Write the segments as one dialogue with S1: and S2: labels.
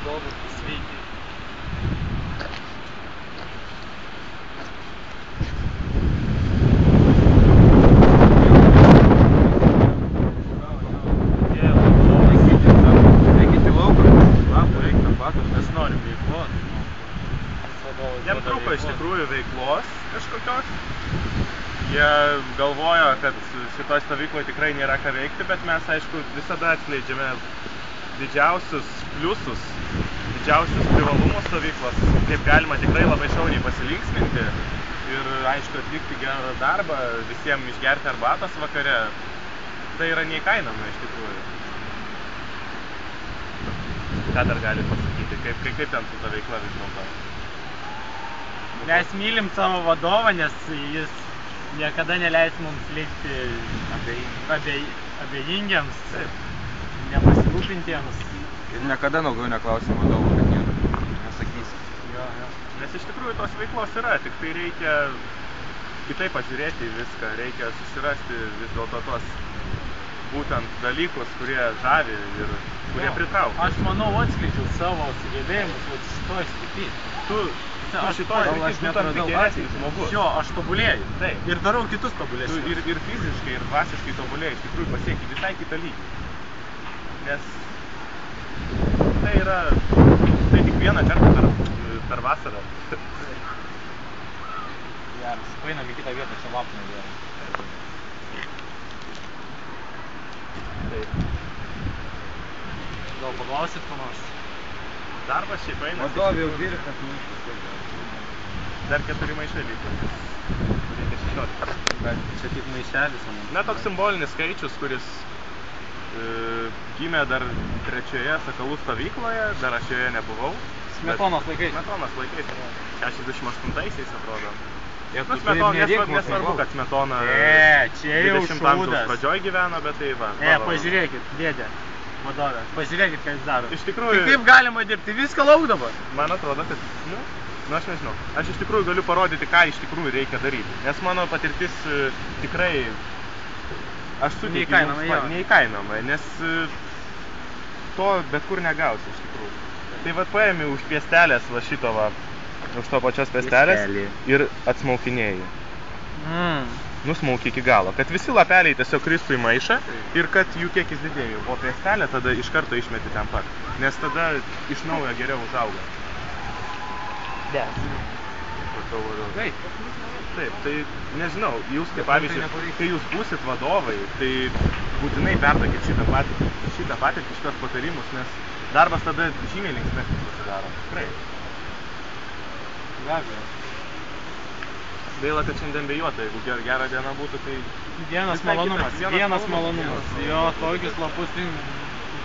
S1: vadovų sveiki.
S2: Jiem trūko iš tikrųjų veiklos kažkokios. Jie galvojo, kad šitoj stovykloje tikrai nėra ką veikti, bet mes, aišku, visada atskleidžiame didžiausius pliusus, didžiausius privalumus stovyklos, kaip galima tikrai labai šauniai pasilinksminti ir, aišku, atlikti gerą darbą, visiems išgerti arbatos vakare. Tai yra neįkainoma iš tikrųjų. Ką dar gali pasakyti, kaip ten su ta veikla vis dėlto?
S1: Mes mylim savo vadovą, nes jis niekada neleis mums likti abejingiams, nepasirūpintiems.
S3: Ir niekada daugiau neklausim vadovų, kad nieko nesakys.
S2: Jo. Nes iš tikrųjų tos veiklos yra, tik tai reikia kitaip pažiūrėti į viską, reikia susirasti vis dėlto tos būtent dalykus, kurie žavi ir kurie pritraukia.
S1: Aš manau, atskleidžiau savo sugebėjimus šitoj srity.
S2: Tu šitoj srity būtent geresnis žmogus.
S1: Jo, aš tobulėju.
S2: Taip.
S1: Ir darau kitus tobulėsius.
S2: Tu ir fiziškai, ir dvasiškai tobulėji, iš tikrųjų pasieki visai kitą lygį. Nes tai yra, tai tik vieną kartą per vasarą.
S1: Geras, painam į kitą vietą, čia lapnė vėl.
S2: Taip.
S1: Gal paklausit ko nors?
S2: Darbas šiaip eina.
S3: Vadovė jau dirba, kad mūsų.
S2: Dar 4 maišai liko. Reikia 16.
S1: Čia tik maišelis.
S2: Na, toks simbolinis skaičius, kuris gimė dar 3-oje Sakalų stovykloje, dar aš joje nebuvau.
S1: Smetonos laikais.
S2: Smetonos laikais. 68-aisiais atrodo. Nesvarbu, kad Smetona 20 amžiaus pradžioj gyveno, bet tai va.
S1: Pažiūrėkit, dėdė, vadovė, pažiūrėkit, ką jis daro.
S2: Iš tikrųjų...
S1: Kaip galima dirbti, viską lauk dabar?
S2: Man atrodo, kad, aš nežinau. Aš iš tikrųjų galiu parodyti, ką iš tikrųjų reikia daryti. Nes mano patirtis tikrai, aš suteikiu neįkainoma, nes to bet kur negausi iš tikrųjų. Tai vat paėmė už piestelės va šito va, už to pačios piestelės ir atsmaukinėjai. Nusmauki iki galo, kad visi lapeliai tiesiog kristų į maišą ir kad jų kiekis didėjo, o piestelę tada iš karto išmeti ten pat, nes tada iš naujo geriau užauga. Taip, tai nežinau, jūs kaip pavyzdžiui, kai jūs būsit vadovai, tai būtinai perduokit šitą patirtį, šitos patarimus, nes darbas tada žymiai linksmesnis pasidaro. Tikrai. Gaila, kad šiandien vėjuota, jeigu gera diena būtų, tai...
S1: Vienas malonumas. Jo, tokius lapus,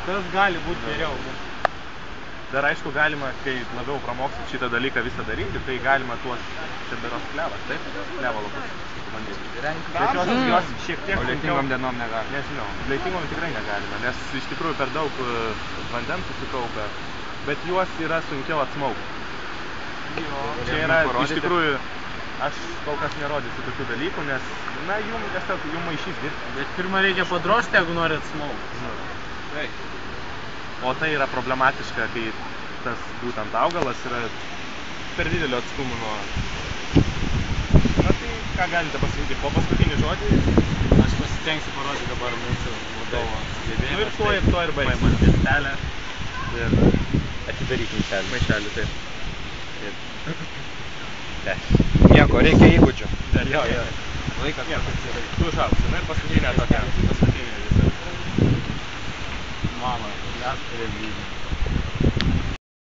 S1: kas gali būti geriau.
S2: Dar aišku, galima, kai labiau pramoksit šitą dalyką visą daryti, tai galima tuos čia beros klevas, taip? Klevo lapus bandyti. Bet jos šiek tiek...
S3: O leitingom dienom negalima.
S2: Nežinau, leitingom tikrai negalima, nes iš tikrųjų per daug vandens susikaupia, bet juos yra sunkiau atsmaukti. Čia yra iš tikrųjų, aš kol kas nerodysiu tokių dalykų, nes, jum tiesiog jum maišys dirbti.
S1: Bet pirmą reikia padrožti, jeigu nori atsmaukti.
S2: O tai yra problematiška, kai tas būtent augalas yra per didelio atstumo nuo... Na tai, ką galite pasakyti, po paskutinį žodį?
S1: Aš pasitengsiu parodyti dabar mūsų vadovo gebėjimus.
S2: Ir to ir baigsim.
S1: Paimant piestelę.
S2: Ir atidaryk maišelį, taip.
S3: Nieko, reikia įgūdžių.
S2: Jo.
S3: Laikas
S2: pasisirai. Tu užaugsi, ir paskutinė tokia.
S1: Mama, mes turėjom lygį.